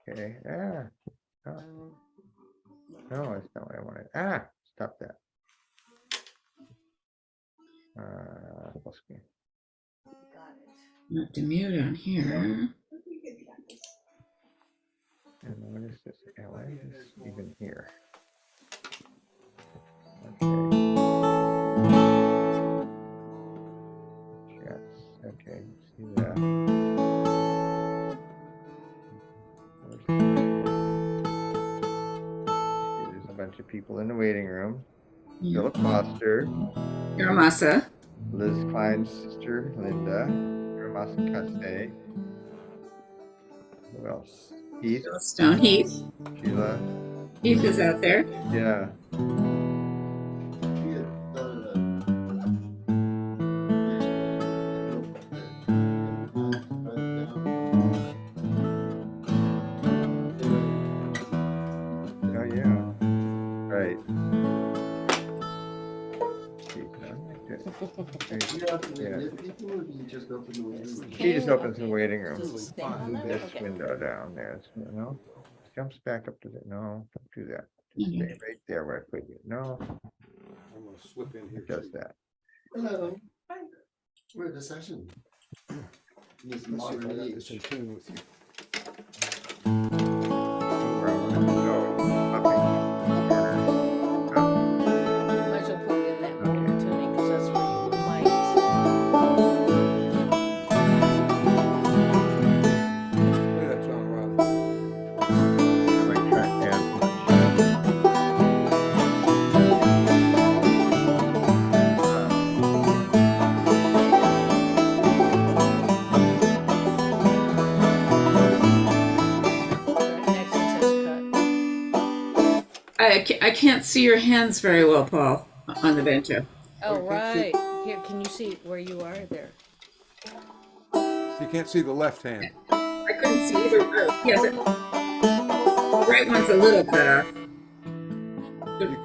Okay. Ah. Oh. No, that's not what I wanted. Ah, stop that. Okay. Not to mute on here. And what is this? Why is this even here? Okay. Chats. Okay, see that. There's a bunch of people in the waiting room. Yeah. Philip Foster. Yaramasa. Liz Klein's sister, Linda. Ramasa Kase. Who else? Heath. Stone Heath. Sheila. Heath is out there. Yeah. Oh yeah. Right. She just opens the waiting room. This window down there. No. Jumps back up to the no, don't do that. Just stay right there where I put you. No. I'm gonna slip in here. It does that. Hello. Hi. We're at the session. Let's see if I got this in tune with you. Where I want to go. Up in the corner. Might as well put it in that moment tuning because that's where you might. Look at that John Riley. I might track down. Next it says cut. I can't see your hands very well, Paul, on the bencho. Oh, you can't see- right. Here, can you see where you are there? You can't see the left hand. I couldn't see either. Oh, yes, the right one's a little cut off.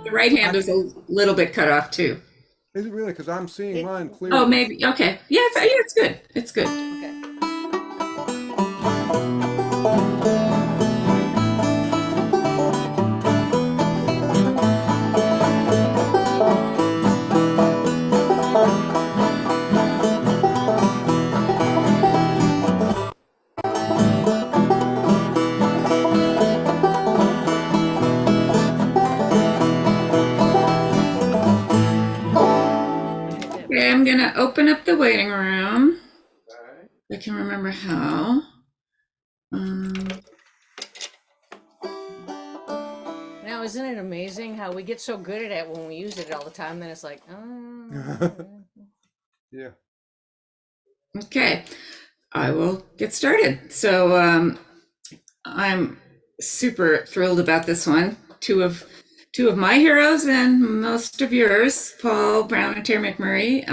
The right hand is a little bit cut off too. Is it really? Because I'm seeing mine clear. Oh, maybe. Okay. Yeah, it's good. It's good. Okay. Okay, I'm gonna open up the waiting room. I can remember how. Now, isn't it amazing how we get so good at it when we use it all the time? Then it's like, oh. Yeah. Okay, I will get started. So I'm super thrilled about this one. Two of my heroes and most of yours, Paul Brown and Terri McMurray.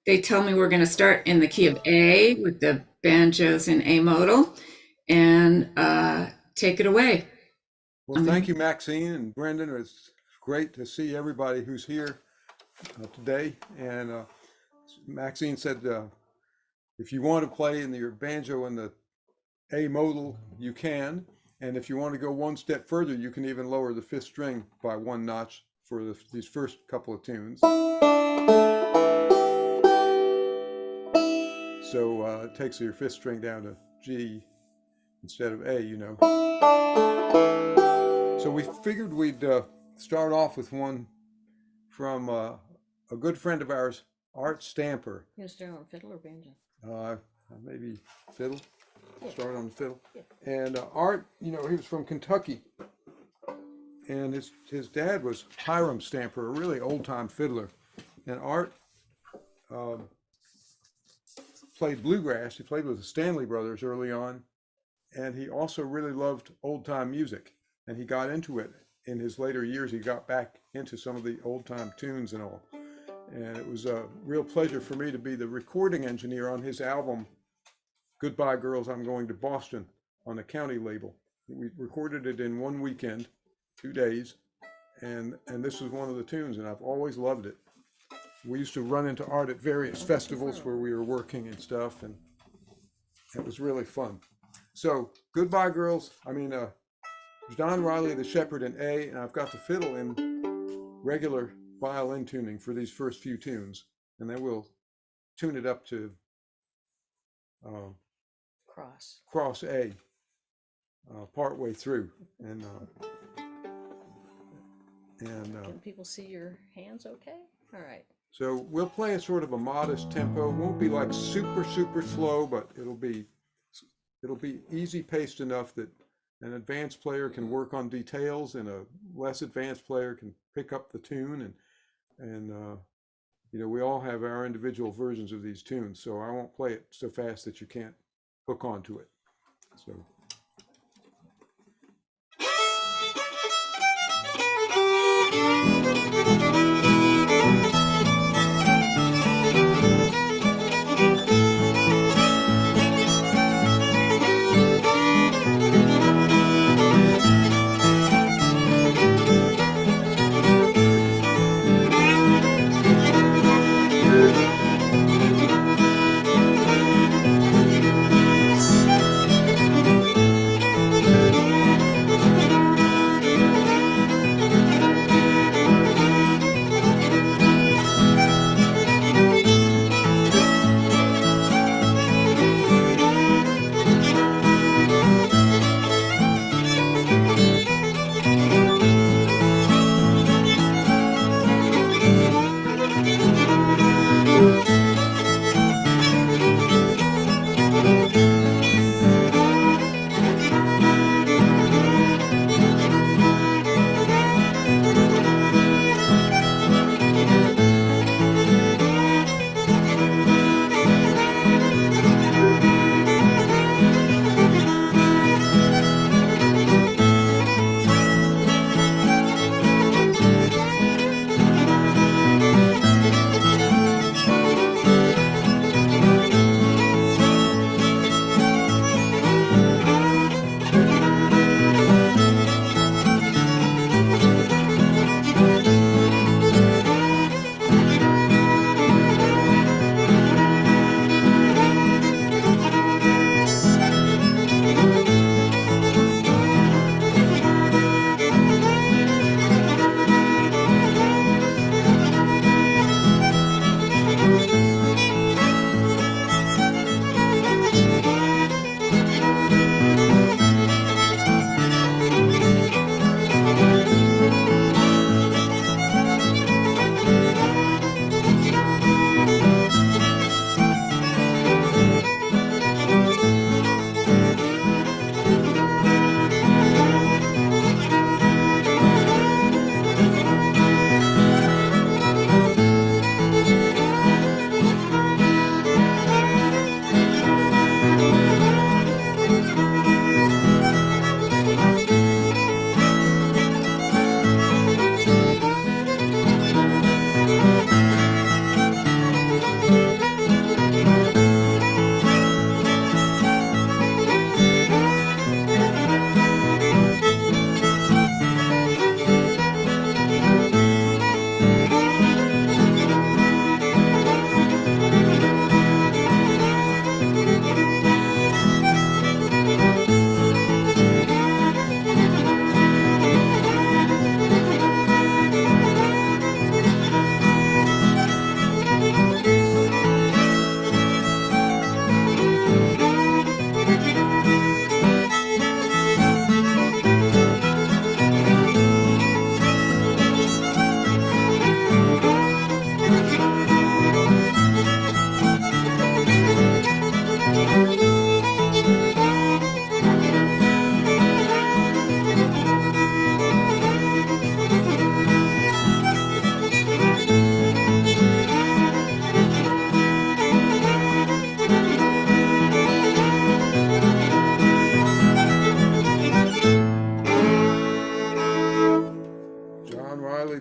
They tell me we're going to start in the key of A with the banjos in A modal, and take it away. Well, thank you, Maxine and Brendan. It's great to see everybody who's here today. And Maxine said, if you want to play in your banjo in the A modal, you can. And if you want to go one step further, you can even lower the fifth string by one notch for these first couple of tunes. So it takes your fifth string down to G instead of A, you know. So we figured we'd start off with one from a good friend of ours, Art Stamper. You start on fiddle or banjo? Maybe fiddle. Yeah. Start on the fiddle. Yeah. And Art, you know, he was from Kentucky. And his dad was Hiram Stamper, a really old-time fiddler. And Art played bluegrass. He played with the Stanley Brothers early on. And he also really loved old-time music. And he got into it in his later years. He got back into some of the old-time tunes and all. And it was a real pleasure for me to be the recording engineer on his album, Goodbye Girls, I'm Going to Boston, on the County label. We recorded it in one weekend, 2 days, and this was one of the tunes, and I've always loved it. We used to run into Art at various festivals where we were working and stuff, and it was really fun. So Goodbye Girls, John Riley the Shepherd in A, and I've got the fiddle in regular violin tuning for these first few tunes, and then we'll tune it up to cross A part way through. Can people see your hands okay? All right. So we'll play a sort of a modest tempo. It won't be like super slow, but it'll be easy paced enough that an advanced player can work on details and a less advanced player can pick up the tune. And we all have our individual versions of these tunes, so I won't play it so fast that you can't hook onto it. So.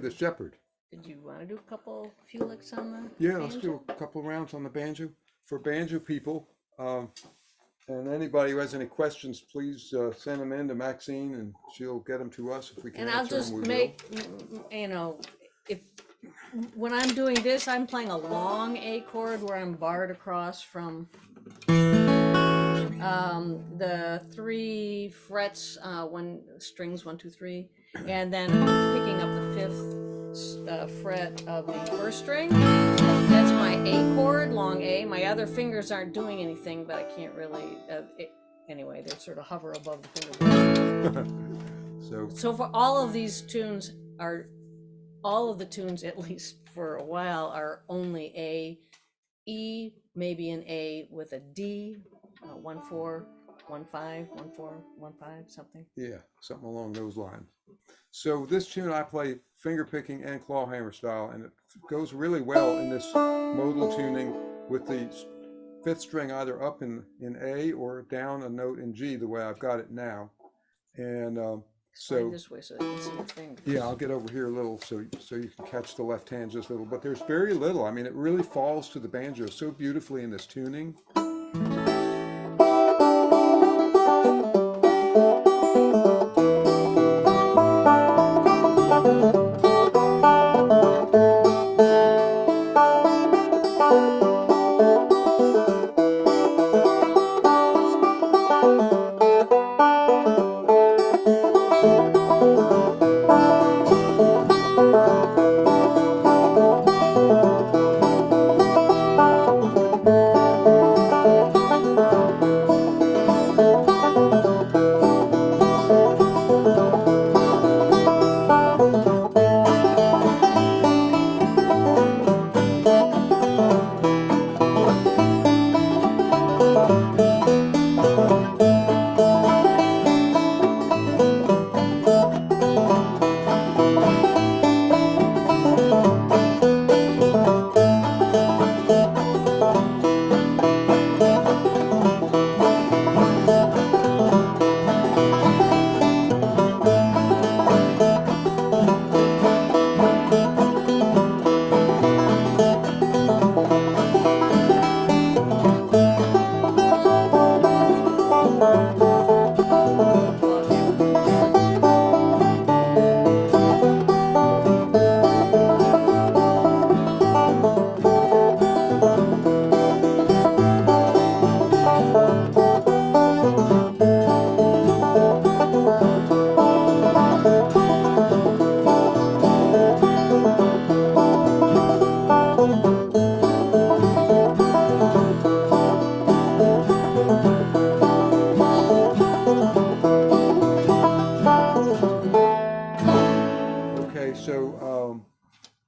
The Shepherd. Did you want to do a few licks on the Yeah, banjo? let's do a couple rounds on the banjo. For banjo people, and anybody who has any questions, please send them in to Maxine and she'll get them to us if we can And I'll answer just them, we make, if, when I'm doing this, I'm playing a long A chord where I'm barred across from the 3 frets, strings 1, 2, 3, and then picking up the 5th fret of the 1st string. That's my A chord, long A. My other fingers aren't doing anything, but I can't really. Anyway, they sort of hover above the fingerboard. So for all of these tunes all of the tunes, at least for a while, are only A, E, maybe an A with a D, 1 4 1 5 1 4 1 5 something. Yeah, something along those lines. So this tune I play finger picking and claw hammer style, and it goes really well in this modal tuning with the 5th string either up in A or down a note in G, the way I've got it now. And so this way so they can see your fingers. yeah, I'll get over here a little so you can catch the left hand just a little, but there's very little. I mean, it really falls to the banjo so beautifully in this tuning.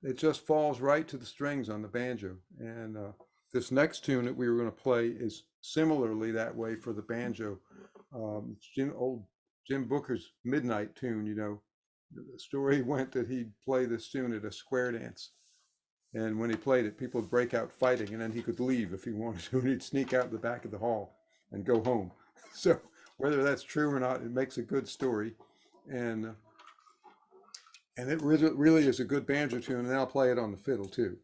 It just falls right to the strings on the banjo. And this next tune that we were going to play is similarly that way for the banjo. It's old Jim Booker's Midnight tune, you know. The story went that he'd play this tune at a square dance. And when he played it, people would break out fighting, and then he could leave if he wanted to, and he'd sneak out the back of the hall and go home. So whether that's true or not, it makes a good story. And it really is a good banjo tune, and I'll play it on the fiddle too.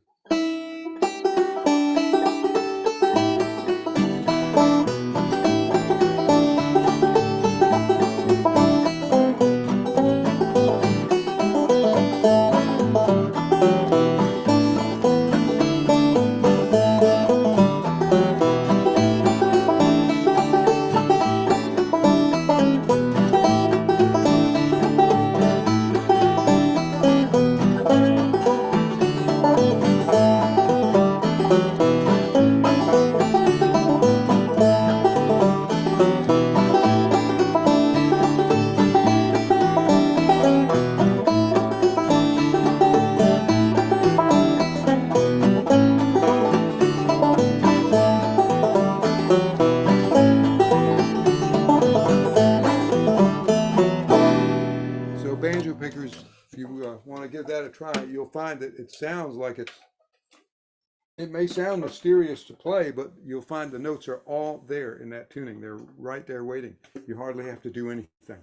Banjo pickers, if you want to give that a try, you'll find that it sounds like it may sound mysterious to play, but you'll find the notes are all there in that tuning. They're right there waiting. You hardly have to do anything.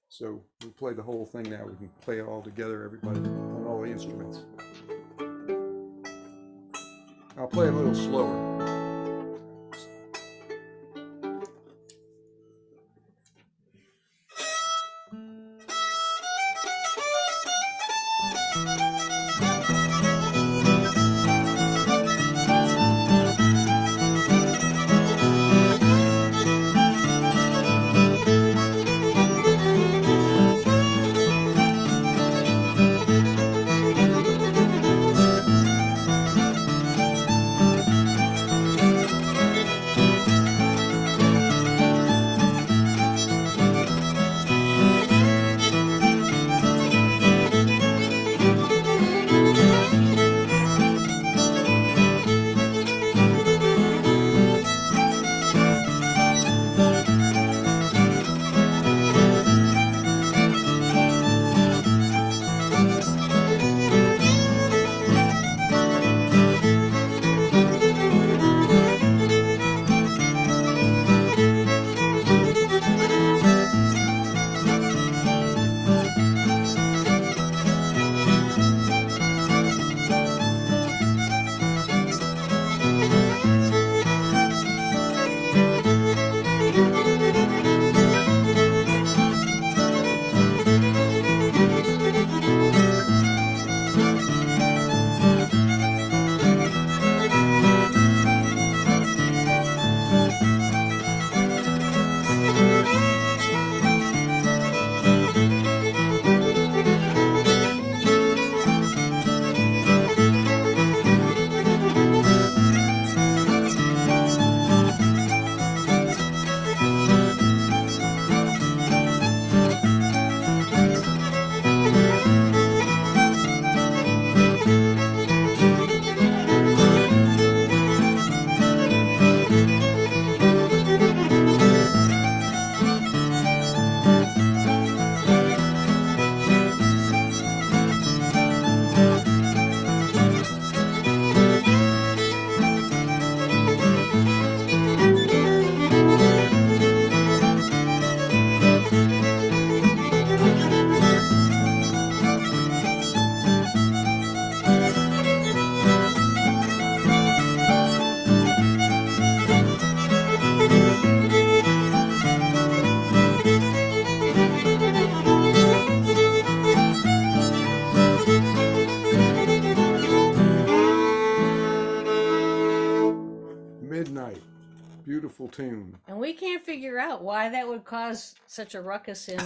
So we'll play the whole thing now. We can play it all together, everybody, on all the instruments. I'll play a little slower. tune. And we can't figure out why that would cause such a ruckus in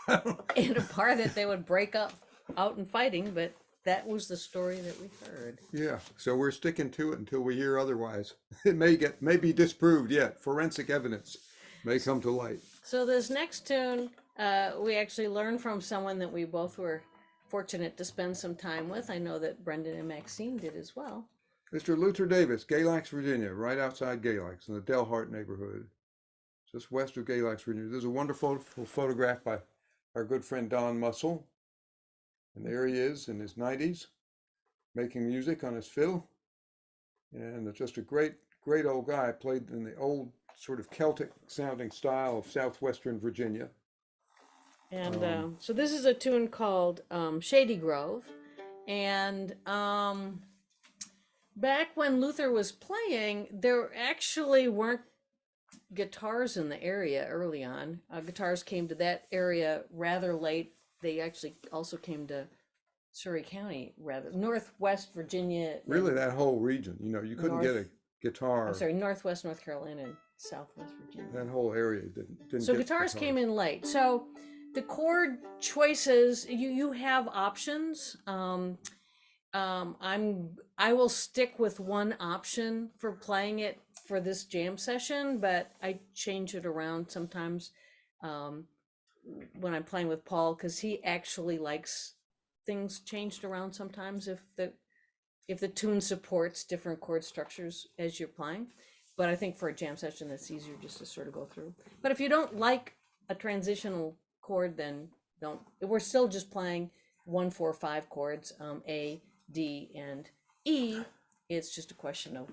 a bar that they would break up out and fighting, but that was the story that we heard. Yeah, so we're sticking to it until we hear otherwise. It may be disproved yet. Forensic evidence may come to light. So this next tune, we actually learned from someone that we both were fortunate to spend some time with. I know that Brendan and Maxine did as well. Mr. Luther Davis, Galax, Virginia, right outside Galax in the Delhart neighborhood, just west of Galax, Virginia. There's a wonderful photograph by our good friend Don Muscle. And there he is in his 90s, making music on his fiddle. And just a great old guy, played in the old sort of Celtic sounding style of southwestern Virginia. And so this is a tune called Shady Grove. And back when Luther was playing, there actually weren't guitars in the area early on. Guitars came to that area rather late. They actually also came to Surrey County, rather Northwest Virginia. Really, that whole region, you couldn't get a guitar. I'm sorry, Northwest North Carolina and Southwest Virginia. That whole area didn't So get guitars came in late. So the chord choices, you have options. I will stick with one option for playing it for this jam session, but I change it around sometimes when I'm playing with Paul, because he actually likes things changed around sometimes if the tune supports different chord structures as you're playing. But I think for a jam session, it's easier just to sort of go through. But if you don't like a transitional chord, then don't. We're still just playing 1, 4, 5 chords, A, D, and E. It's just a question of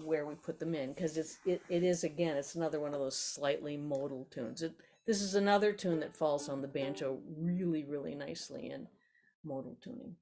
where we put them in, because it is, again, it's another one of those slightly modal tunes. This is another tune that falls on the banjo really, really nicely in modal tuning.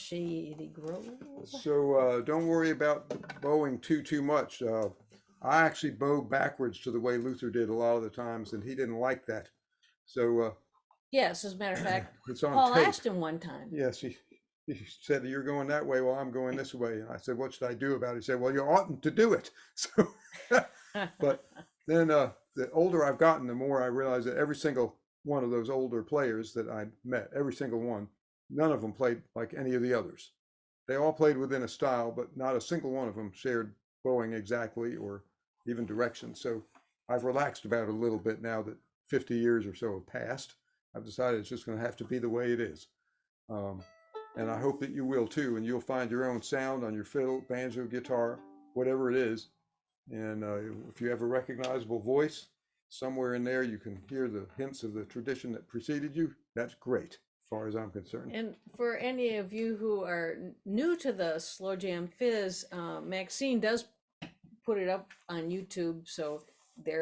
Shady Grove. So don't worry about bowing too much. I actually bow backwards to the way Luther did a lot of the times, and he didn't like that. So Yes, as a matter of fact, it's on Paul tape. asked him one time. Yes, he said, you're going that way, well, I'm going this way. And I said, what should I do about it? He said, well, you oughtn't to do it. So, but then the older I've gotten, the more I realize that every single one of those older players that I met, every single one, none of them played like any of the others. They all played within a style, but not a single one of them shared bowing exactly or even direction. So I've relaxed about it a little bit now that 50 years or so have passed. I've decided it's just going to have to be the way it is. And I hope that you will too, and you'll find your own sound on your fiddle, banjo, guitar, whatever it is. And if you have a recognizable voice, somewhere in there you can hear the hints of the tradition that preceded you. That's great, as far as I'm concerned. And for any of you who are new to the Slow Jam Fizz, Maxine does put it up on YouTube, so there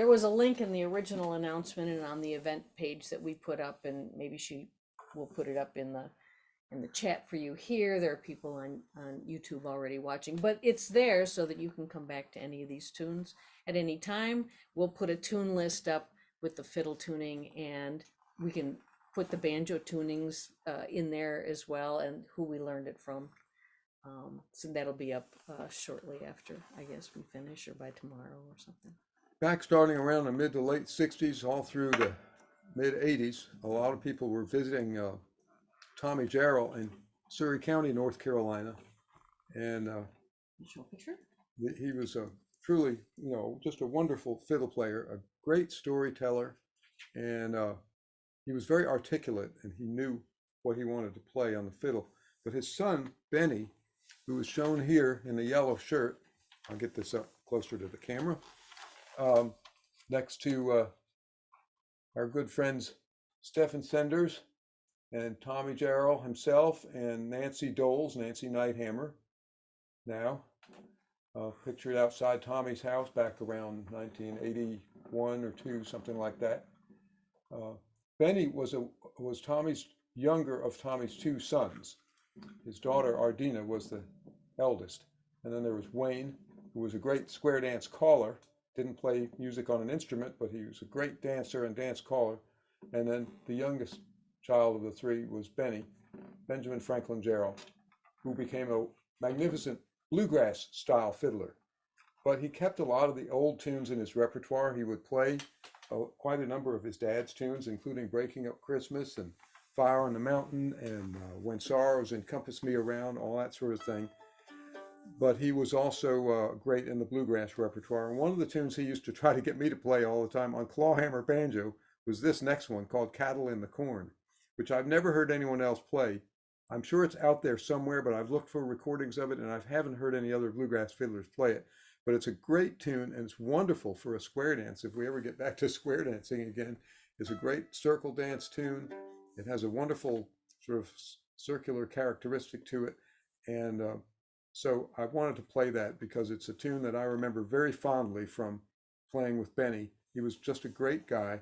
was a link in the original announcement and on the event page that we put up, and maybe she will put it up in the chat for you here. There are people on YouTube already watching, but it's there so that you can come back to any of these tunes at any time. We'll put a tune list up with the fiddle tuning, and we can put the banjo tunings in there as well, and who we learned it from. So that'll be up shortly after, I guess, we finish, or by tomorrow or something. Back starting around the mid to late 60s, all through the mid 80s, a lot of people were visiting Tommy Jarrell in Surrey County, North Carolina. And Show a picture? he was truly, just a wonderful fiddle player, a great storyteller. And he was very articulate, and he knew what he wanted to play on the fiddle. But his son, Benny, who is shown here in the yellow shirt, I'll get this up closer to the camera, next to our good friends Stephen Senders and Tommy Jarrell himself and Nancy Doles, Nancy Nighthammer, now pictured outside Tommy's house back around 1981 or 2, something like that. Benny was Tommy's younger of Tommy's 2 sons. His daughter Ardina was the eldest, and then there was Wayne, who was a great square dance caller. Didn't play music on an instrument, but he was a great dancer and dance caller. And then the youngest child of the 3 was Benjamin Franklin Jarrell, who became a magnificent bluegrass style fiddler. But he kept a lot of the old tunes in his repertoire. He would play quite a number of his dad's tunes, including Breaking Up Christmas and Fire on the Mountain and When Sorrows Encompass Me Around, all that sort of thing. But he was also great in the bluegrass repertoire. And one of the tunes he used to try to get me to play all the time on clawhammer banjo was this next one called Cattle in the Corn, which I've never heard anyone else play. I'm sure it's out there somewhere, but I've looked for recordings of it, and I haven't heard any other bluegrass fiddlers play it. But it's a great tune, and it's wonderful for a square dance. If we ever get back to square dancing again, it's a great circle dance tune. It has a wonderful sort of circular characteristic to it. And so I wanted to play that because it's a tune that I remember very fondly from playing with Benny. He was just a great guy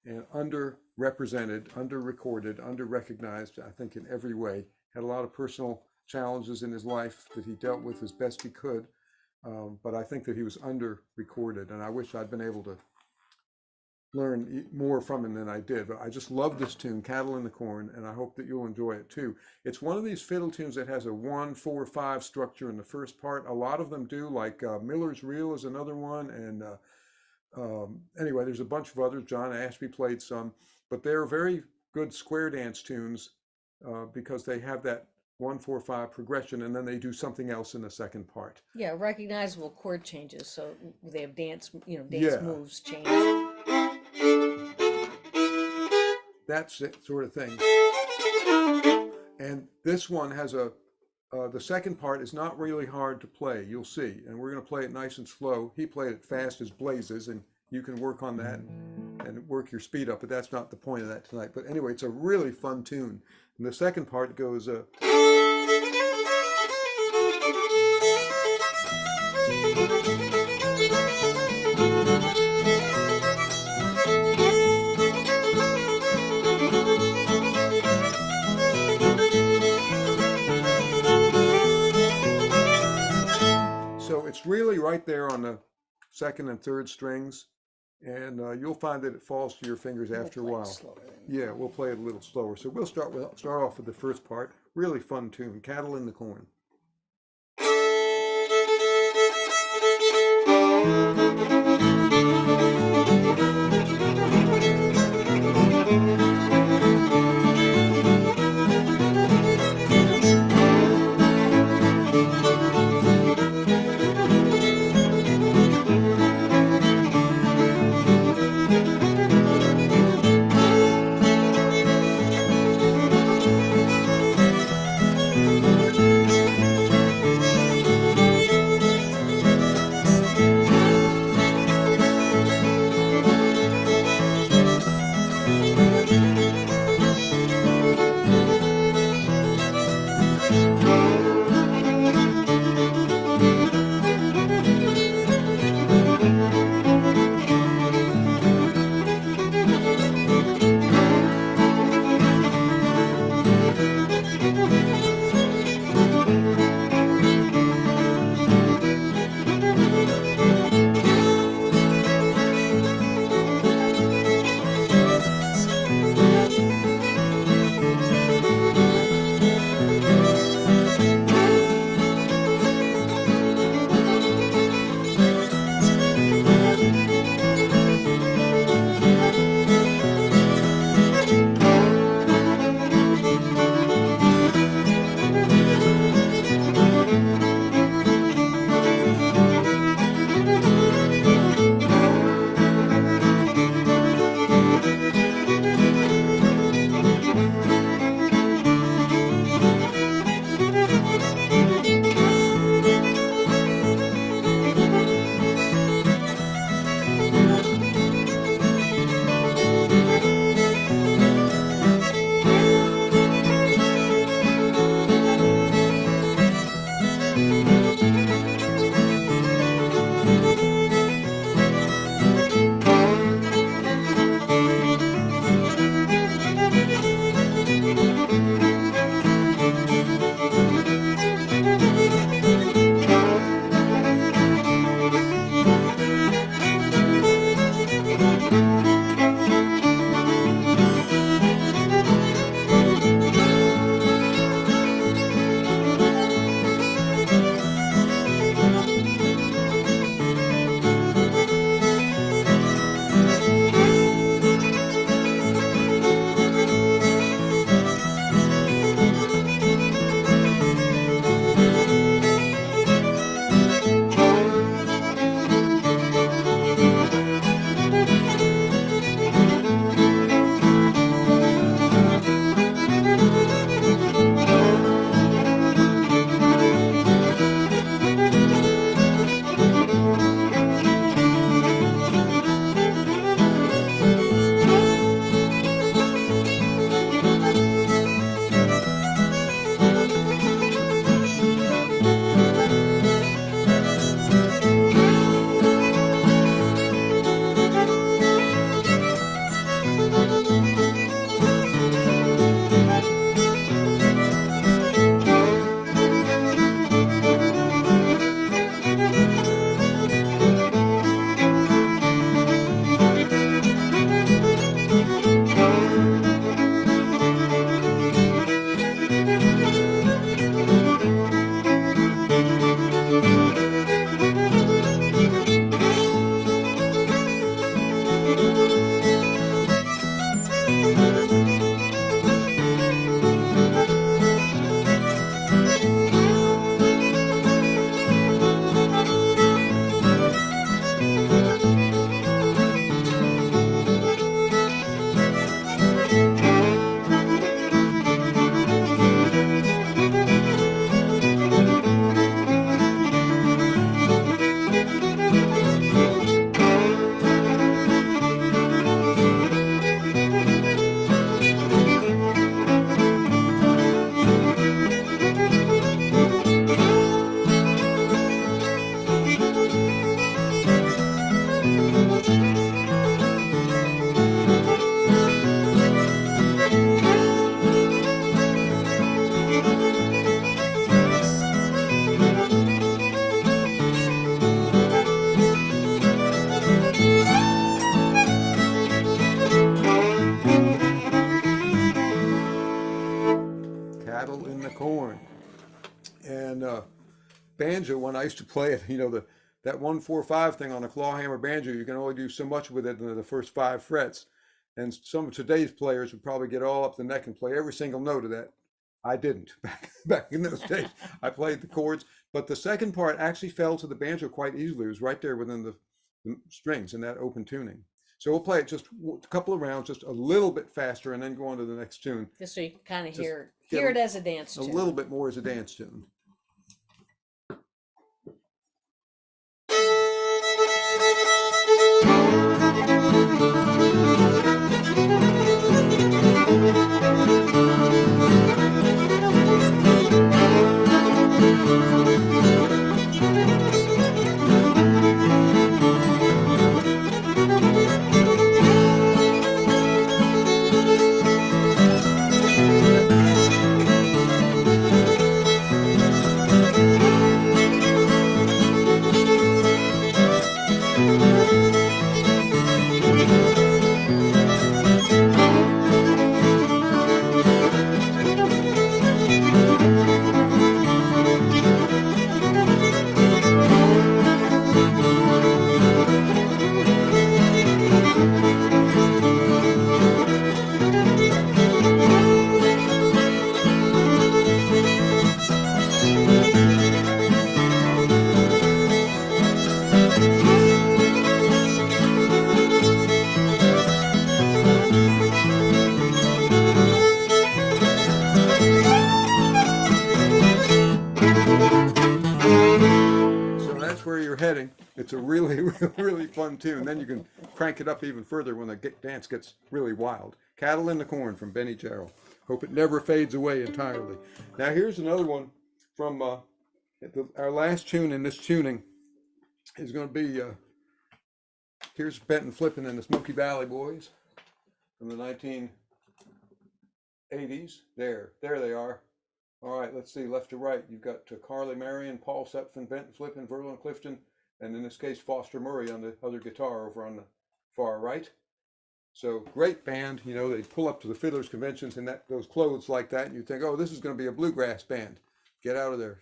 and underrepresented, underrecorded, underrecognized, I think, in every way. Had a lot of personal challenges in his life that he dealt with as best he could. But I think that he was under-recorded, and I wish I'd been able to learn more from him than I did. But I just love this tune, Cattle in the Corn, and I hope that you'll enjoy it too. It's one of these fiddle tunes that has a 1-4-5 structure in the first part. A lot of them do, like Miller's Reel is another one, and anyway, there's a bunch of others. John Ashby played some, but they're very good square dance tunes because they have that 1-4-5 progression, and then they do something else in the second part. Yeah, recognizable chord changes, so they have dance Yeah. moves change. That's it, sort of thing. And this one has the second part is not really hard to play, you'll see. And we're going to play it nice and slow. He played it fast as blazes, and you can work on that and work your speed up, but that's not the point of that tonight. But anyway, it's a really fun tune. And the second part goes... right there on the second and third strings, and you'll find that it falls to your fingers after a while. Yeah, we'll play it a little slower. So we'll start off with the first part. Really fun tune, Cattle in the Corn. corn. And banjo, when I used to play it, that 1-4-5 thing on a claw hammer banjo, you can only do so much with it in the first 5 frets. And some of today's players would probably get all up the neck and play every single note of that. I didn't back in those days. I played the chords, but the second part actually fell to the banjo quite easily. It was right there within the strings in that open tuning. So we'll play it just a couple of rounds, just a little bit faster, and then go on to the next tune. Just so you can kind of Just hear it as a dance A tune. little bit more as a dance tune. Where you're heading. It's a really, really fun tune. Then you can crank it up even further when the dance gets really wild. Cattle in the Corn from Benny Jarrell. Hope it never fades away entirely. Now here's another one from our last tune in this tuning is going to be, here's Benton Flippin' and the Smoky Valley Boys from the 1980s. There they are. All right, let's see, left to right, you've got Carly Marion, Paul Sepfin, Benton Flippin, Verlin Clifton, and in this case, Foster Murray on the other guitar over on the far right. So great band, they pull up to the fiddlers conventions in those clothes like that, and you think, oh, this is going to be a bluegrass band. Get out of their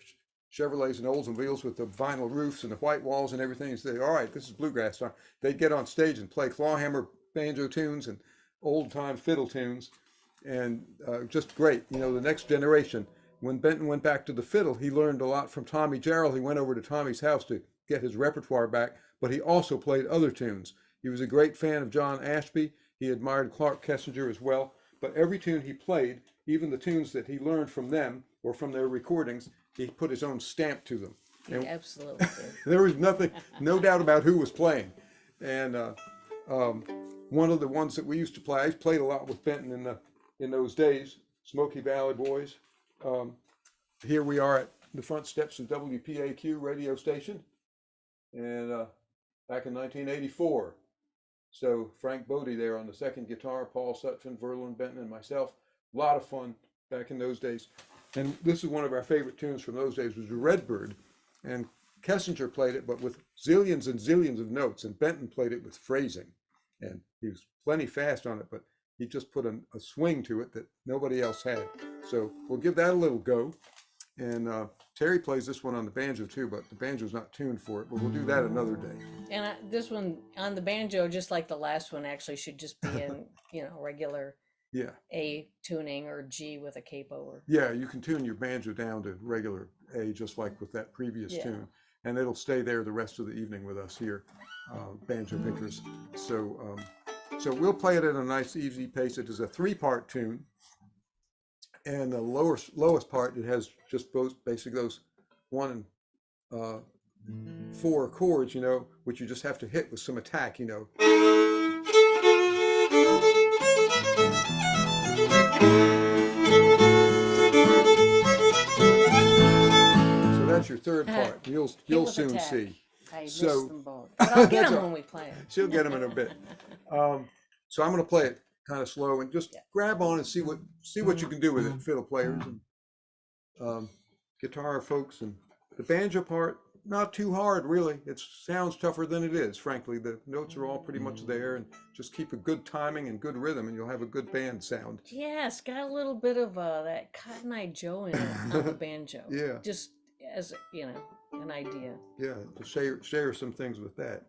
Chevrolets and Oldsmobiles with the vinyl roofs and the white walls and everything, and say, all right, this is bluegrass time. They'd get on stage and play clawhammer banjo tunes and old-time fiddle tunes, and just great. The next generation. When Benton went back to the fiddle, he learned a lot from Tommy Jarrell. He went over to Tommy's house to get his repertoire back, but he also played other tunes. He was a great fan of John Ashby. He admired Clark Kessinger as well. But every tune he played, even the tunes that he learned from them or from their recordings, he put his own stamp to them. And Absolutely. there was no doubt about who was playing. And one of the ones that we used to play, I played a lot with Benton in those days, Smoky Valley Boys. Here we are at the front steps of WPAQ radio station, and back in 1984. So Frank Bodie there on the second guitar, Paul Sutphin, Verlin, Benton, and myself. A lot of fun back in those days. And this is one of our favorite tunes from those days, was Redbird. And Kessinger played it, but with zillions and zillions of notes, and Benton played it with phrasing. And he was plenty fast on it, but he just put a swing to it that nobody else had. So we'll give that a little go. And Terry plays this one on the banjo too, but the banjo's not tuned for it, but we'll do that another day. And this one on the banjo, just like the last one, actually should just be in, regular A tuning or G with a capo. Yeah, you can tune your banjo down to regular A, just like with that previous tune. And it'll stay there the rest of the evening with us here, banjo pickers. So we'll play it at a nice, easy pace. It is a 3-part tune. And the lowest part, it has just basically those 1 and 4 chords, which you just have to hit with some attack, So that's your third part. You'll soon see. I missed them both. But I'll get them when we play them. She'll get them in a bit. So I'm going to play it kind of slow and just grab on and see what you can do with it, fiddle players and guitar folks. And the banjo part, not too hard, really. It sounds tougher than it is, frankly. The notes are all pretty much there, and just keep a good timing and good rhythm, and you'll have a good band sound. Yes, got a little bit of that Cotton Eye Joe in it on the banjo. Yeah. Just as, an idea. Yeah, to share some things with that.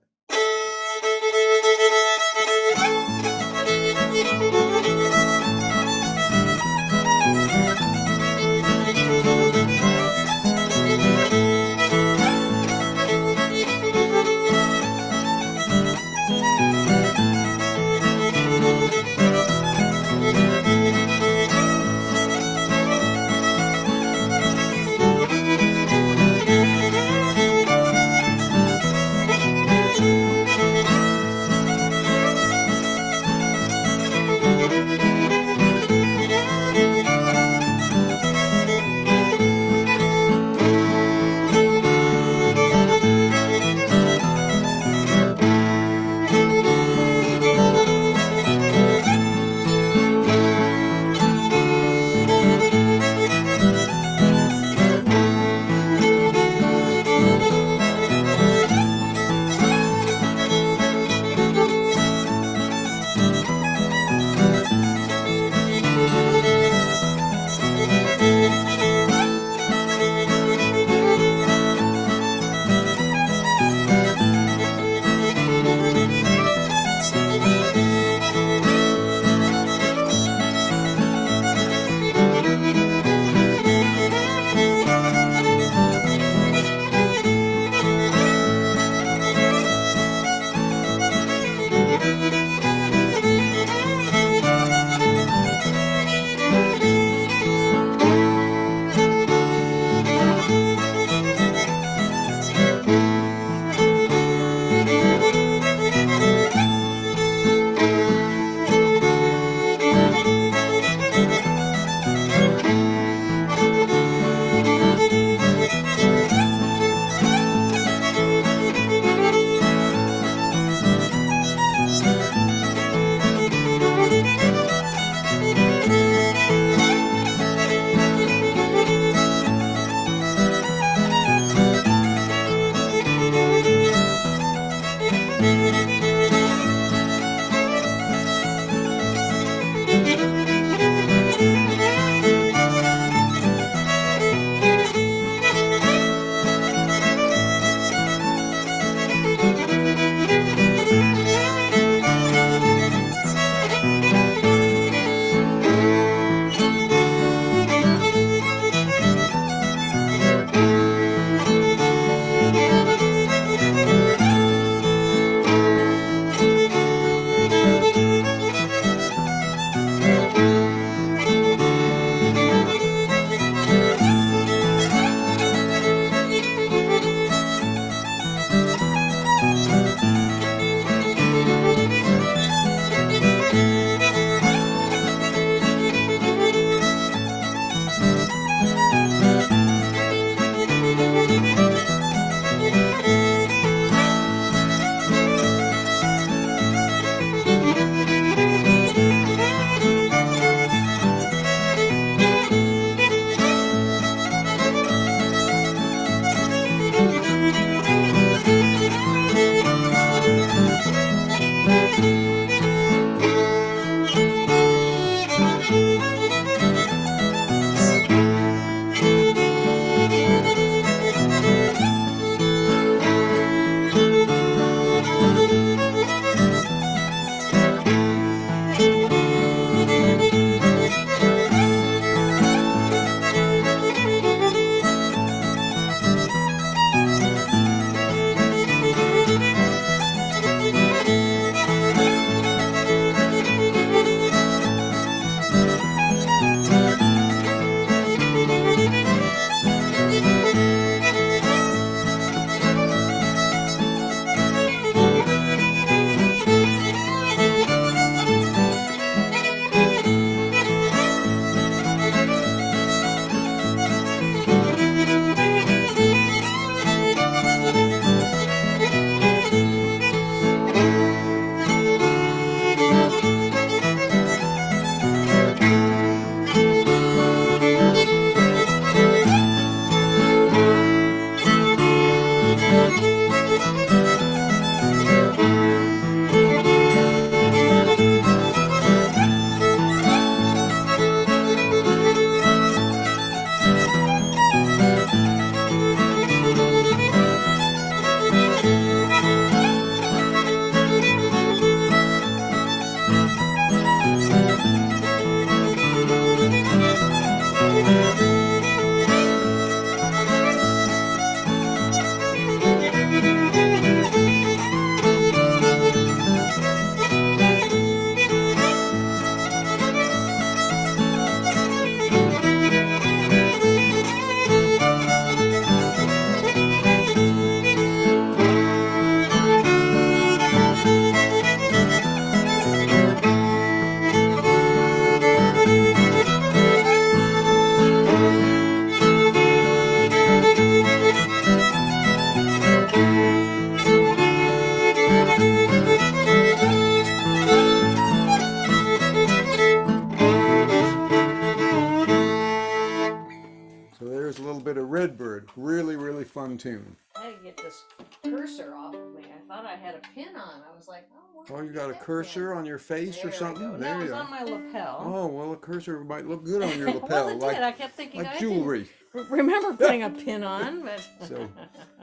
little bit of Redbird. Really, really fun tune. I had to get this cursor off of me. I thought I had a pin on. I was like, oh, Oh, you got a cursor on your face or something? There There it you was go. on my lapel. Oh, well, a cursor might look good on your lapel, Well, it did. I kept thinking, like I jewelry. didn't remember putting a pin on, but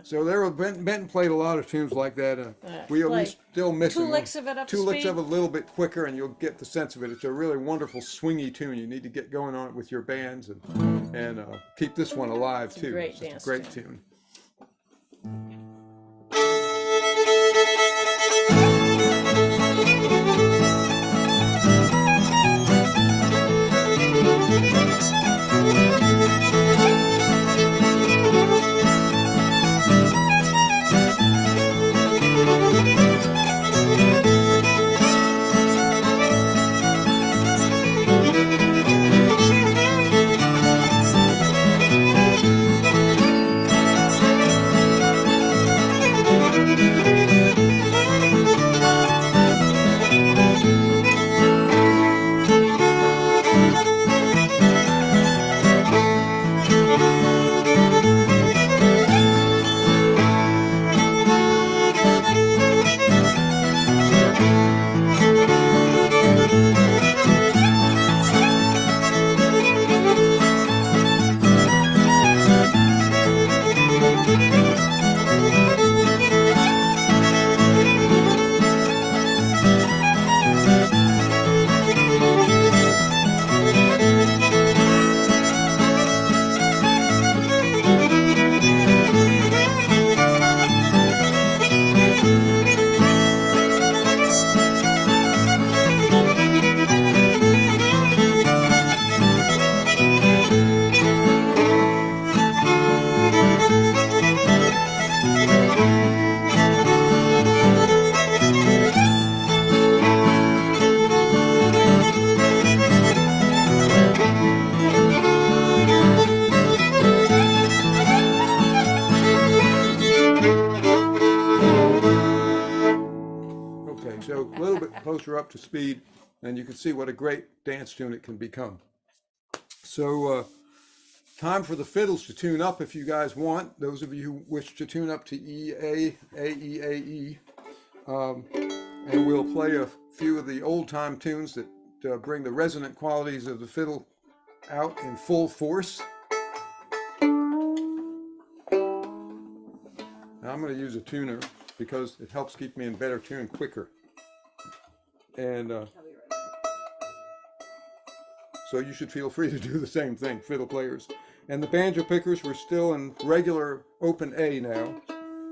So there were Benton played a lot of tunes like that. We like still miss two them. licks of it up to Two licks speed. of it a little bit quicker, and you'll get the sense of it. It's a really wonderful swingy tune. You need to get going on it with your bands and keep this one alive too. great It's just dance a great tune. tune. Okay, so a little bit closer up to speed, and you can see what a great dance tune it can become. So, time for the fiddles to tune up if you guys want. Those of you who wish to tune up to E, A, E, A, E. And we'll play a few of the old-time tunes that bring the resonant qualities of the fiddle out in full force. Now I'm going to use a tuner because it helps keep me in better tune quicker. And so you should feel free to do the same thing, fiddle players. And the banjo pickers, we're still in regular open A now,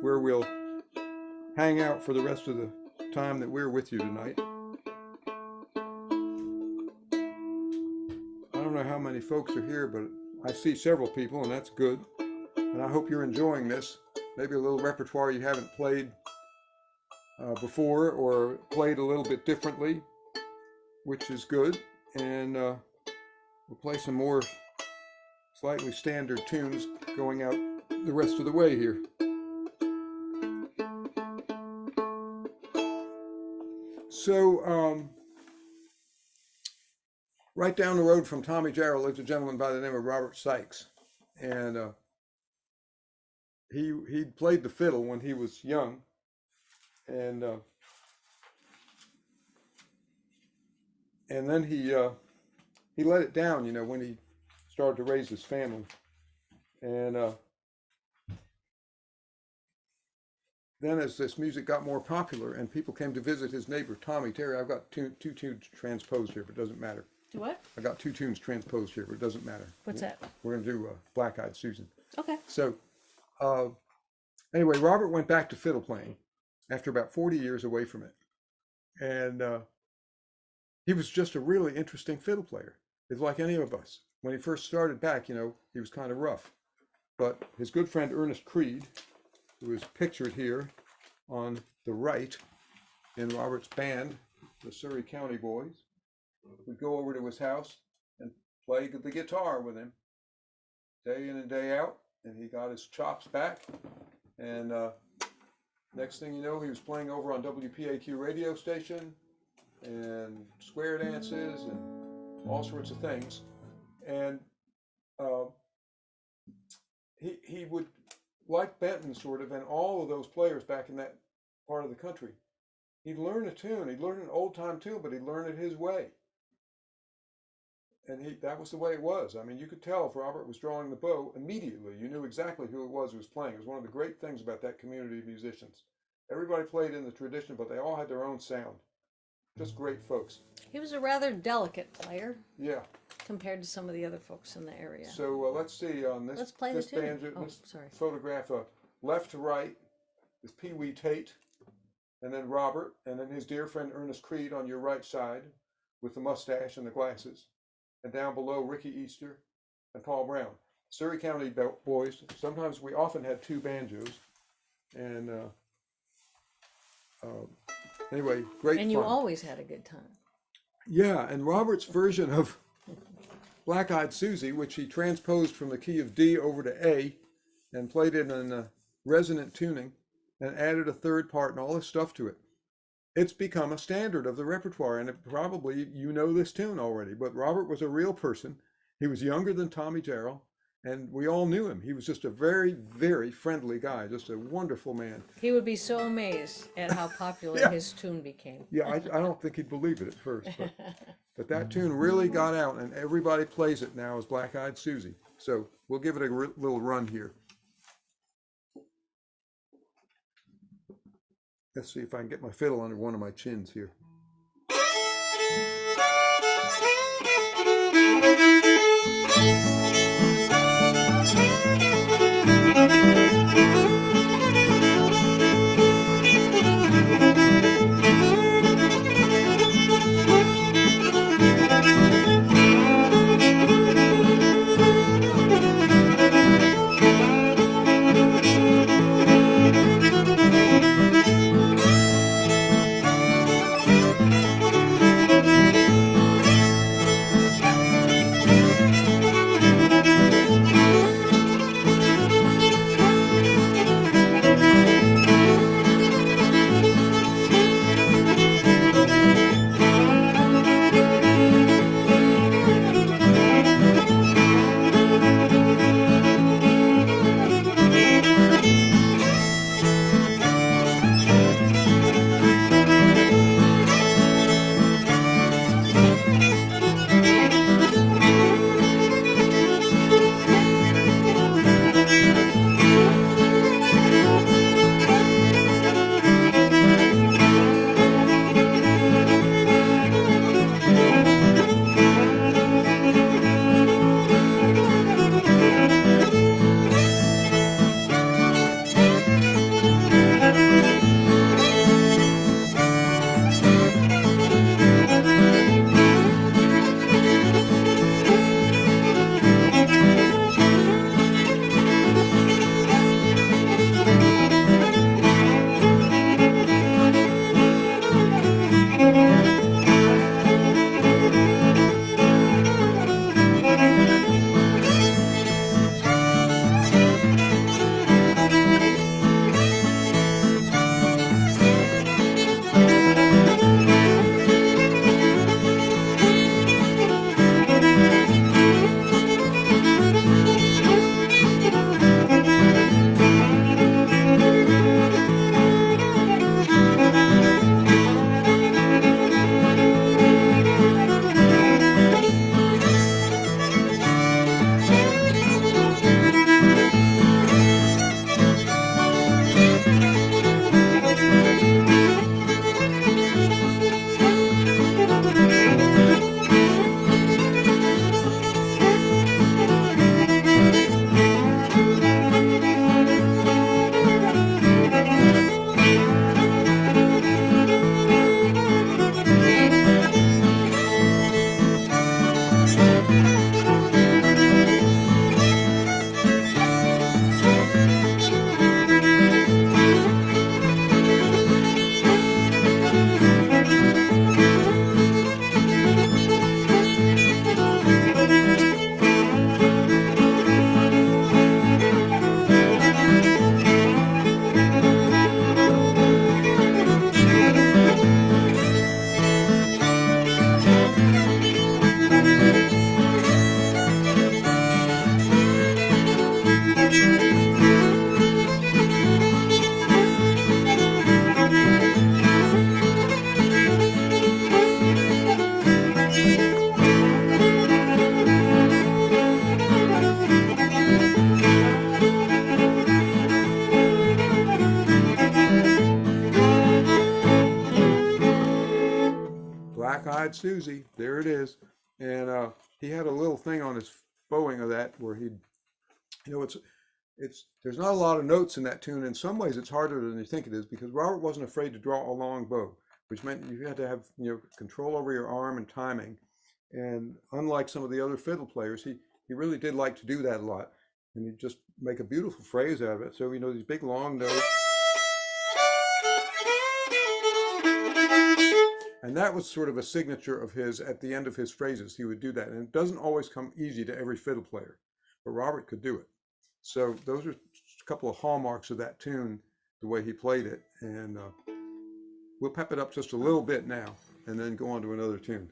where we'll hang out for the rest of the time that we're with you tonight. I don't know how many folks are here, but I see several people, and that's good. And I hope you're enjoying this. Maybe a little repertoire you haven't played before, or played a little bit differently, which is good. And we'll play some more slightly standard tunes going out the rest of the way here. So, right down the road from Tommy Jarrell lives a gentleman by the name of Robert Sykes. And he played the fiddle when he was young. And then he let it down, you know, when he started to raise his family. And then as this music got more popular and people came to visit his neighbor, Tommy, Terry, I've got two tunes transposed here, but it doesn't matter. Do what? I got two tunes transposed here, but it doesn't matter. What's that? We're going to do Black Eyed Susan. Okay. So anyway, Robert went back to fiddle playing after about 40 years away from it. And he was just a really interesting fiddle player. It's like any of us. When he first started back, you know, he was kind of rough. But his good friend Ernest Creed, who is pictured here on the right in Robert's band, the Surrey County Boys, would go over to his house and play the guitar with him day in and day out. And he got his chops back. And next thing you know, he was playing over on WPAQ radio station and square dances and all sorts of things. And he would, like Benton sort of, and all of those players back in that part of the country, he'd learn a tune. He'd learn an old time tune, but he'd learn it his way. And that was the way it was. I mean, you could tell if Robert was drawing the bow immediately. You knew exactly who it was who was playing. It was one of the great things about that community of musicians. Everybody played in the tradition, but they all had their own sound. Just great folks. He was a rather delicate player Yeah. compared to some of the other folks in the area. So let's see on this. Let's play this the tune. banjo, Oh, this sorry. photograph, left to right is Pee Wee Tate, and then Robert, and then his dear friend Ernest Creed on your right side with the mustache and the glasses. And down below, Ricky Easter and Paul Brown. Surrey County boys. Sometimes we often had two banjos. And anyway, great And you fun. always had a good time. Yeah, and Robert's version of Black Eyed Susie, which he transposed from the key of D over to A and played it in resonant tuning and added a third part and all this stuff to it. It's become a standard of the repertoire, and probably you know this tune already, but Robert was a real person. He was younger than Tommy Jarrell, and we all knew him. He was just a very, very friendly guy, just a wonderful man. He would be so amazed at how popular Yeah. his tune became. Yeah, I don't think he'd believe it at first, but that tune really got out, and everybody plays it now as Black Eyed Susie. So we'll give it a little run here. Let's see if I can get my fiddle under one of my chins here. Eyed Susie, there it is. And he had a little thing on his bowing of that where he'd, you know, there's not a lot of notes in that tune. In some ways, it's harder than you think it is because Robert wasn't afraid to draw a long bow, which meant you had to have, you know, control over your arm and timing. And unlike some of the other fiddle players, he really did like to do that a lot. And he'd just make a beautiful phrase out of it. So, you know, these big long notes. And that was sort of a signature of his at the end of his phrases. He would do that. And it doesn't always come easy to every fiddle player, but Robert could do it. So those are a couple of hallmarks of that tune, the way he played it. And we'll pep it up just a little bit now and then go on to another tune.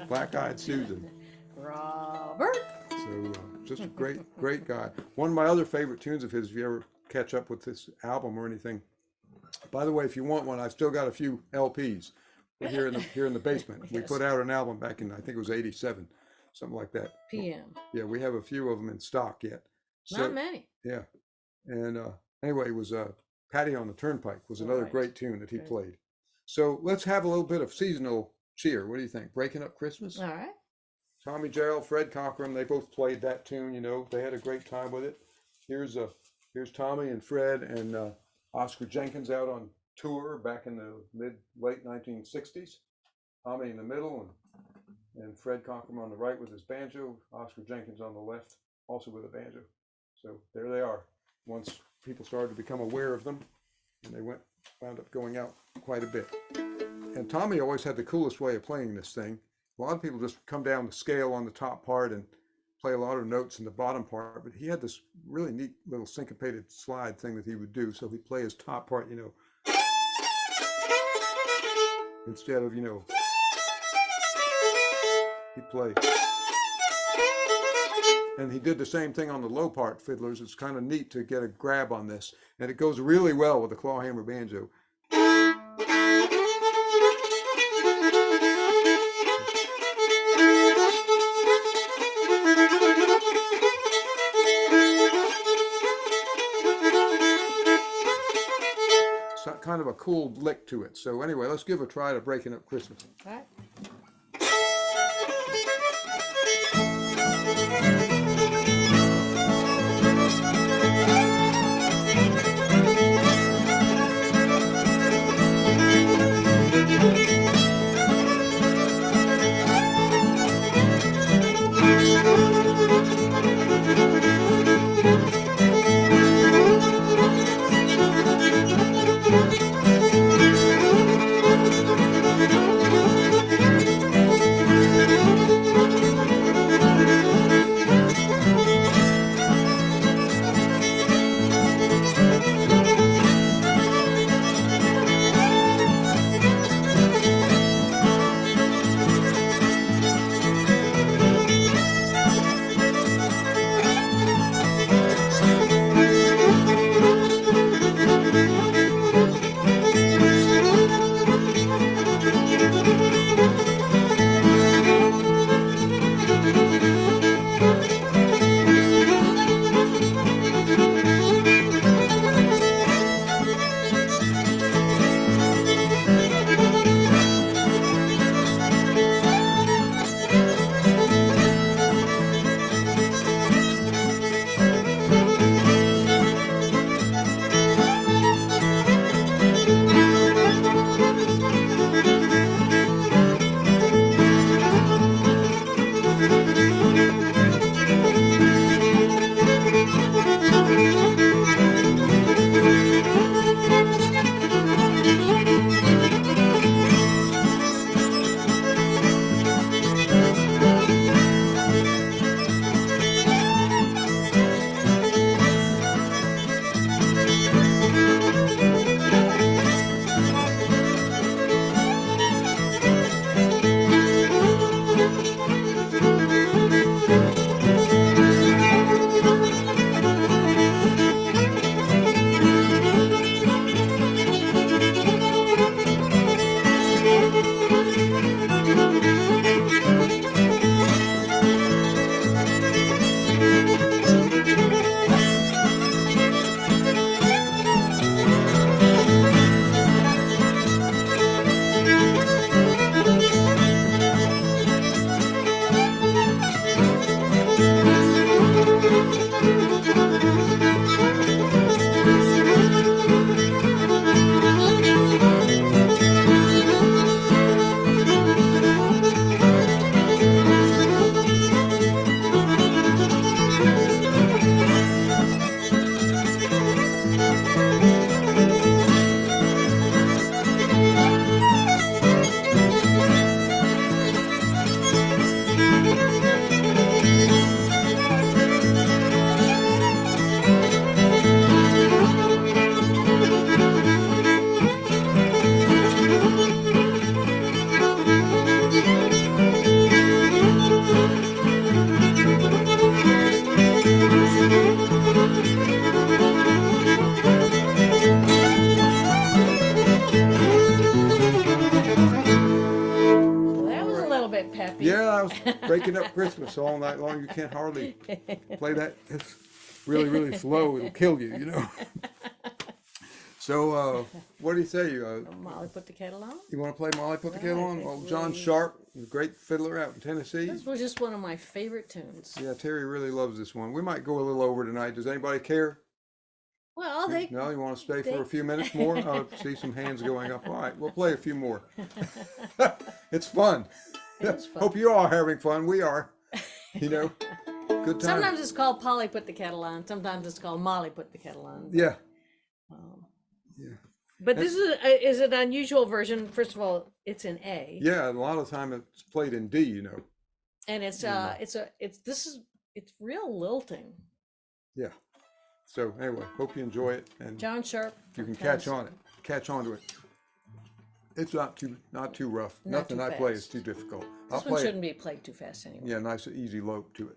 Black-eyed Susan. Robert. So just a great guy. One of my other favorite tunes of his, if you ever catch up with this album or anything. By the way, if you want one, I've still got a few LPs here in the basement. Yes. We put out an album back in, I think it was 87, something like that. PM. Yeah, we have a few of them in stock yet. So, Not many. yeah. And anyway, it was Patty on the Turnpike was another Right. great tune that he Right. played. So let's have a little bit of seasonal cheer. What do you think? Breaking Up Christmas? All right. Tommy Jarrell, Fred Cochran, they both played that tune, you know. They had a great time with it. Here's Tommy and Fred and Oscar Jenkins out on tour back in the late 1960s. Tommy in the middle and Fred Cochran on the right with his banjo, Oscar Jenkins on the left, also with a banjo. So there they are. Once people started to become aware of them, and they wound up going out quite a bit. And Tommy always had the coolest way of playing this thing. A lot of people just come down the scale on the top part and play a lot of notes in the bottom part, but he had this really neat little syncopated slide thing that he would do. So he'd play his top part, you know, instead of, you know, he'd play. And he did the same thing on the low part fiddlers. It's kind of neat to get a grab on this. And it goes really well with the clawhammer banjo. Kind of a cool lick to it. So anyway, let's give a try to Breaking Up Christmas. All right. bit peppy. Yeah, I was breaking up Christmas all night long. You can't hardly play that. It's really, really slow. It'll kill you, you know. So, what do you say? Molly put the kettle on. You want to play Molly Put the Kettle Yeah, I On? think Well, John we- Sharp, the great fiddler out in Tennessee. This was just one of my favorite tunes. Yeah, Terry really loves this one. We might go a little over tonight. Does anybody care? Well, they No, you want to stay they- for a few minutes more? I see some hands going up. All right, we'll play a few more. It's fun. It is fun. Hope you all are having fun. We are. You know, good time. Sometimes it's called Polly Put the Kettle On. Sometimes it's called Molly Put the Kettle On. Yeah. Um, Yeah. But this is an unusual version. First of all, it's in A, Yeah, a lot of time it's played in D, you know. and it's real lilting. Yeah. So anyway, hope you enjoy it and John Sharp. you can has- catch on to it. It's not too rough. Not Nothing too I play fast. is too difficult. I'll This one play it. shouldn't be played too fast anyway. Yeah, nice easy lope to it.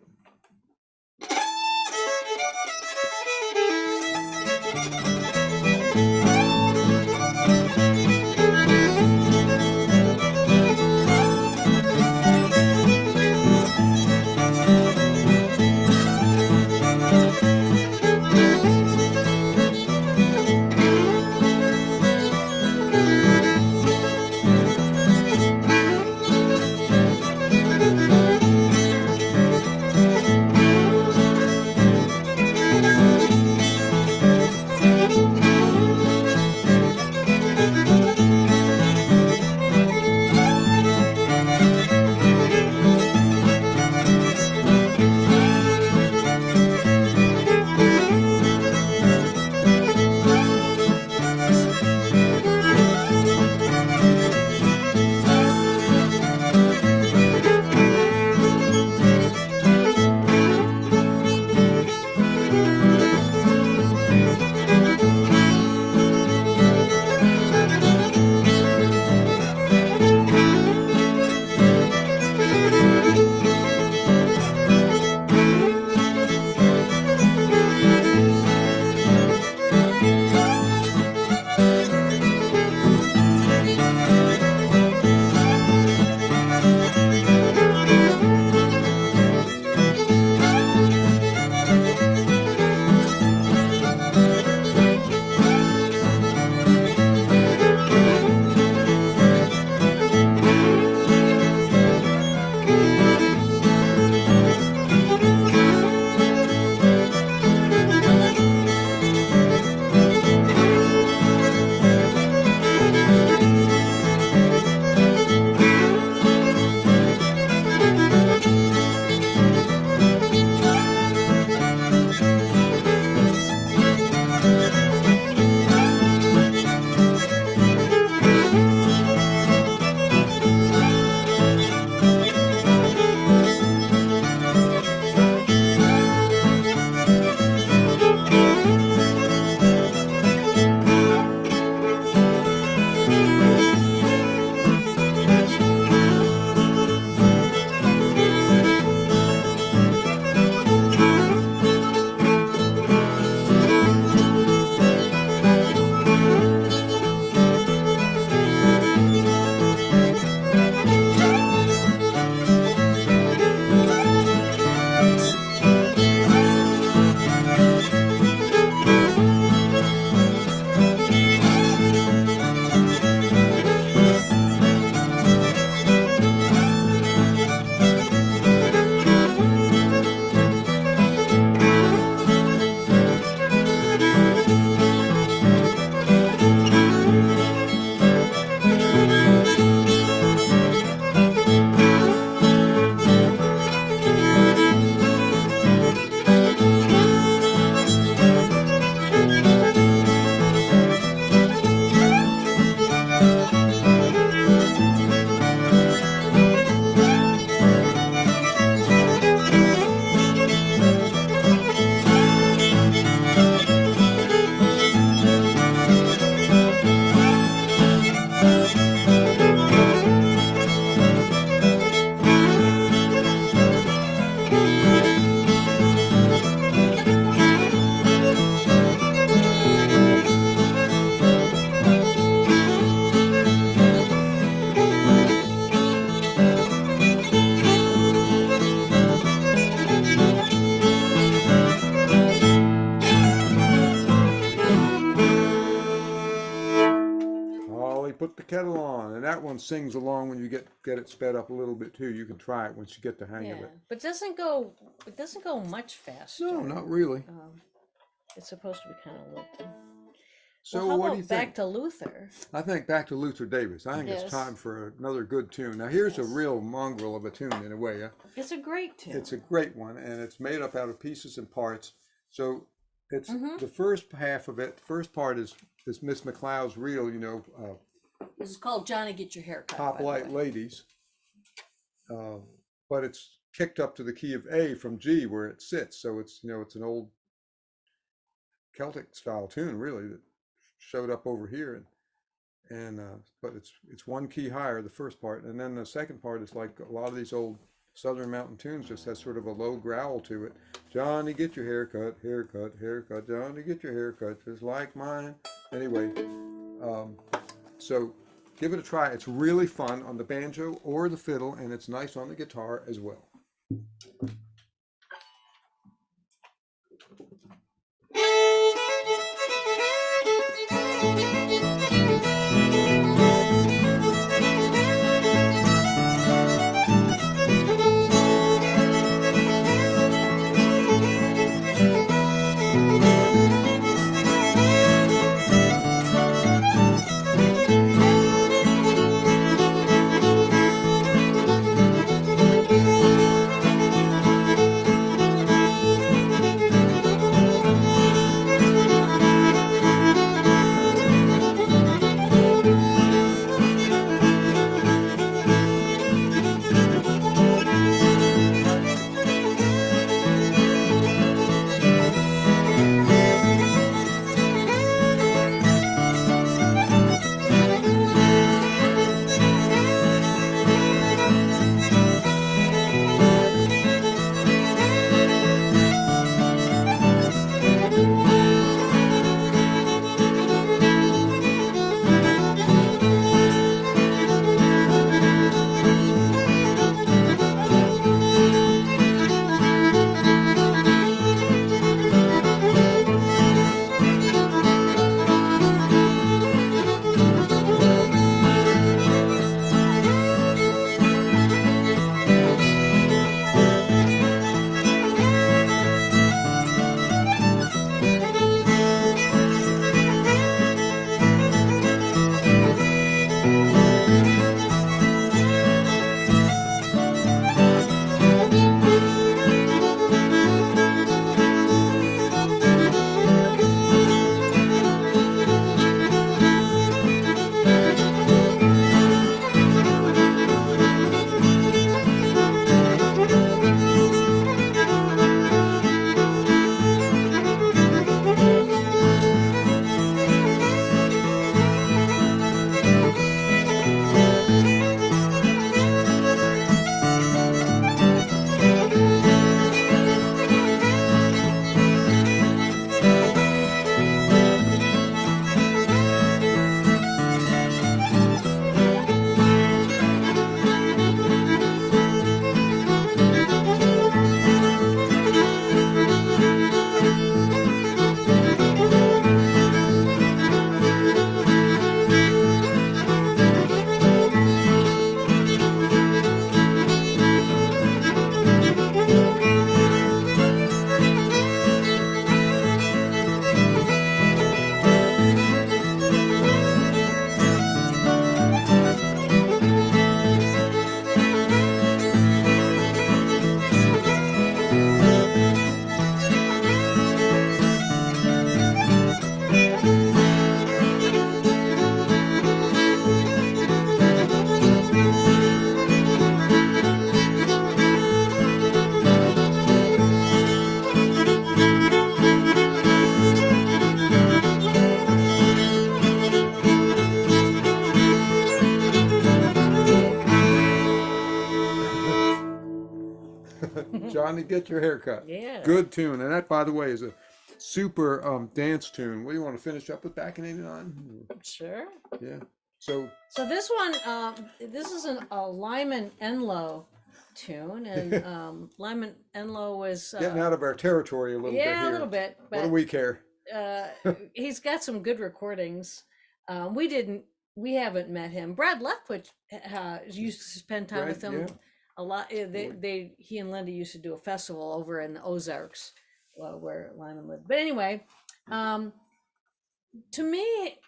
that one sings along when you get it sped up a little bit too. You can try it once you get the hang of Yeah, it. but it doesn't go much faster. No, not really. It's supposed to be kind of low. So Well, how what about do you Back think? to Luther? I think back to Luther Davis. I think Yes. it's time for another good tune. Now here's a Yes. real mongrel of a tune in a way. It's a great tune. It's a great one, and it's made up out of pieces and parts. So it's Mhm. the first half of it. The first part is Miss McLeod's real, This is called Johnny Get Your Hair Cut. by the Hoplite way. Ladies. But it's kicked up to the key of A from G where it sits. So it's it's an old Celtic style tune really that showed up over here, and but it's one key higher the first part, and then the second part is like a lot of these old Southern mountain tunes just has sort of a low growl to it. Johnny, get your hair cut, haircut, haircut. Johnny, get your hair cut just like mine. Anyway, so give it a try. It's really fun on the banjo or the fiddle, and it's nice on the guitar as well. Johnny, get your hair cut. Yeah. Good tune. And that, by the way, is a super dance tune. What do you want to finish up with back in '89? Sure. Yeah. So this one, this is a Lyman Enlow tune, and Lyman Enlow was getting out of our territory a little bit here. yeah, a little bit, What do but we care? he's got some good recordings. We didn't we haven't met him. Brad Leftwich used to spend time with Brad, him yeah. a lot. He and Linda used to do a festival over in the Ozarks, where Lyman lived. But anyway, to me,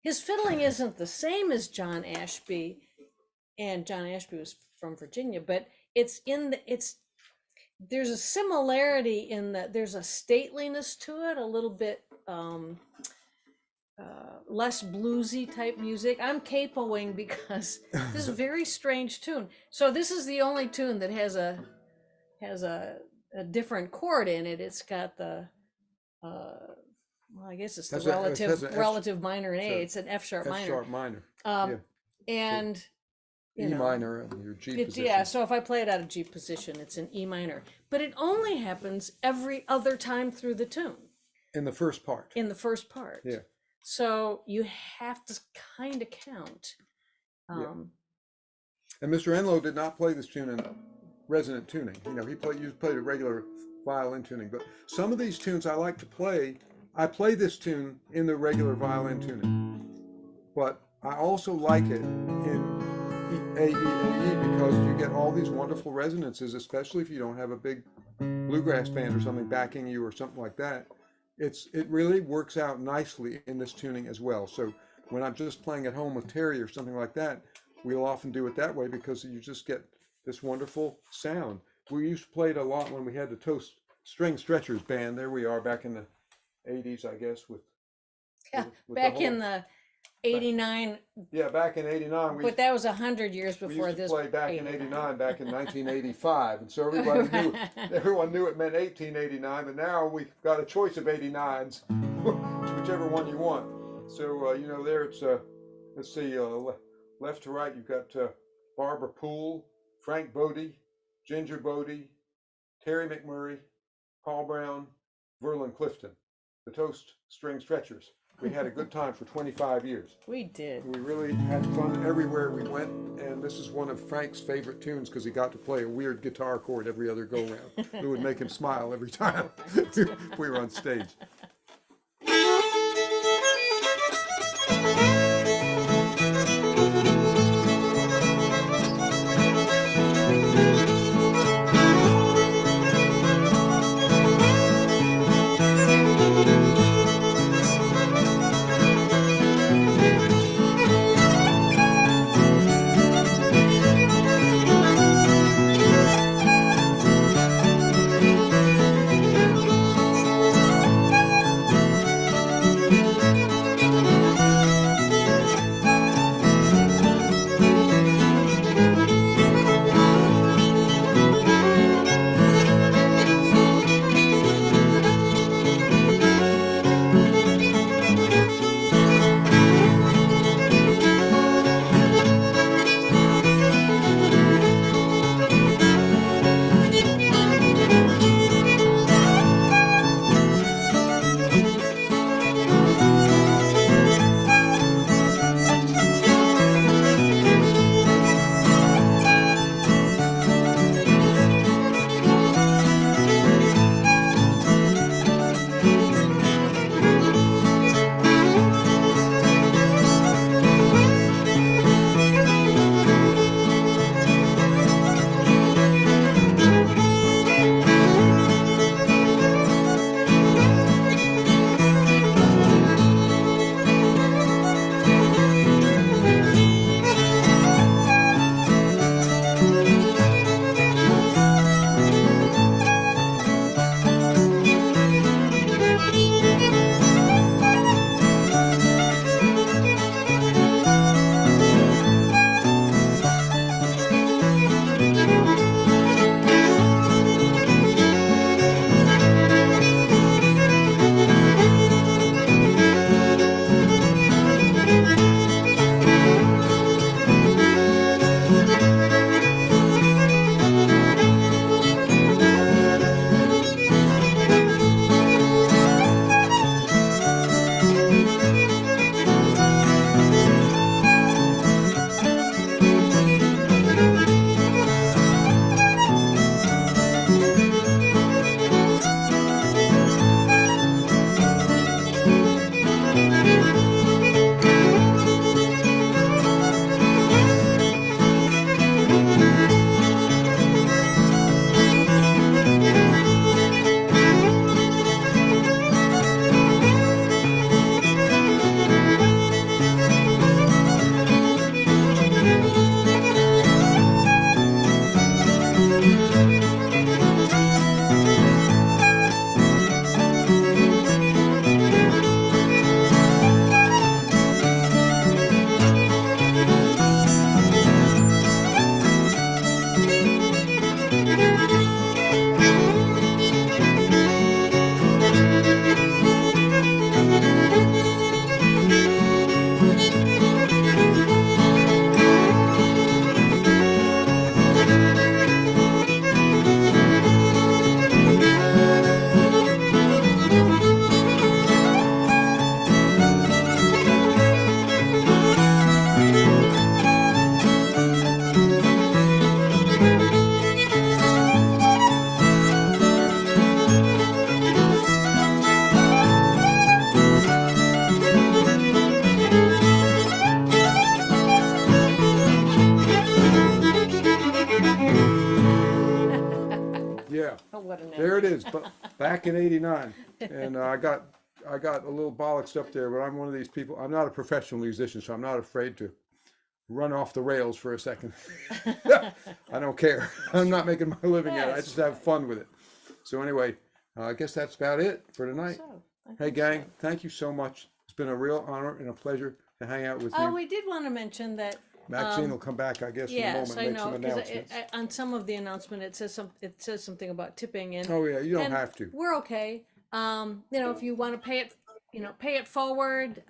his fiddling isn't the same as John Ashby, and John Ashby was from Virginia, but there's a similarity in that there's a stateliness to it, a little bit less bluesy type music. I'm capoing because this is a very strange tune. So this is the only tune that has a different chord in it. It's got the well, I guess it's the relative minor in A. It's an F sharp minor. F sharp minor. And E minor and your G position. Yeah, so if I play it out of G position, it's an E minor. But it only happens every other time through the tune. In the first part. Yeah. So you have to kind of count. And Mr. Enlow did not play this tune in resonant tuning. He played a regular violin tuning. But some of these tunes I like to play. I play this tune in the regular violin tuning. But I also like it in A, E, because you get all these wonderful resonances, especially if you don't have a big bluegrass band or something backing you or something like that. It really works out nicely in this tuning as well. So when I'm just playing at home with Terry or something like that, we'll often do it that way because you just get this wonderful sound. We used to play it a lot when we had the Toast String Stretchers band. There we are back in the 80s, I guess, with back in the 89. Yeah, back in 89. But that was 100 years before this. We used to play back in 89, back in 1985. And so everyone knew it meant 1889, but now we've got a choice of 89s, whichever one you want. So, there it's, let's see, left to right, you've got Barbara Poole, Frank Bodie, Ginger Bodie, Terri McMurray, Paul Brown, Verlin Clifton, the Toast String Stretchers. We had a good time for 25 years. We did. We really had fun everywhere we went, and this is one of Frank's favorite tunes because he got to play a weird guitar chord every other go-round. It would make him smile every time we were on stage. Yeah, Oh, what an there it is, but back in '89. And I got a little bollocksed up there, but I'm one of these people. I'm not a professional musician, so I'm not afraid to run off the rails for a second. I don't care. I'm not making my living at it. I just have fun with it. So anyway, I guess that's about it for tonight. So, I Hey, think gang, so. thank you so much. It's been a real honor and a pleasure to hang out with Oh, you. we did want to mention that. Maxine will come back, I guess, in a Yes, moment, I make some know, because announcements. on some of the announcement, it says something about tipping, and Oh, yeah, you don't and have to. we're okay. If you want to pay it, pay it forward.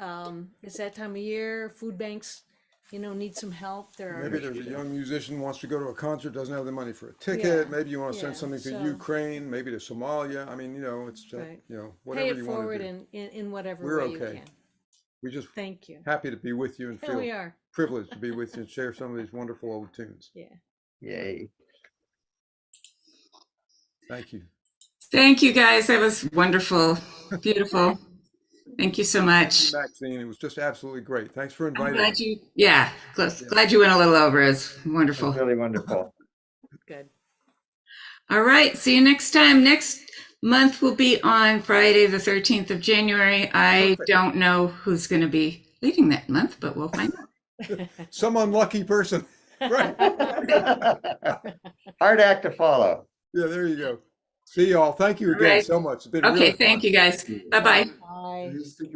It's that time of year. Food banks, need some help. There Maybe are, there's a young musician wants to go to a concert, doesn't have the money for a ticket. Yeah, Maybe you want to send yeah, something to so- Ukraine, maybe to Somalia. I mean, it's just, Right. pay whatever it you want forward to do. in whatever We're way you okay. can. We're just Thank you. happy to be with you and Here we feel are. privileged to be with you and share some of these wonderful old tunes. Yeah. Yay. Thank you. Thank you guys. That was wonderful. Beautiful. Thank you so much. Maxine, it was just absolutely great. Thanks for I'm inviting glad us. glad you went a little over. It's wonderful. It's really wonderful. Good. All right. See you next time. Next month will be on Friday, the 13th of January. I Perfect. don't know who's going to be leading that month, but we'll find out. Some unlucky person. Right. Hard act to follow. Yeah, there you go. See y'all. Thank you again Right. so much. It's been Okay. really Thank fun. you guys. Bye-bye. Bye. You speak your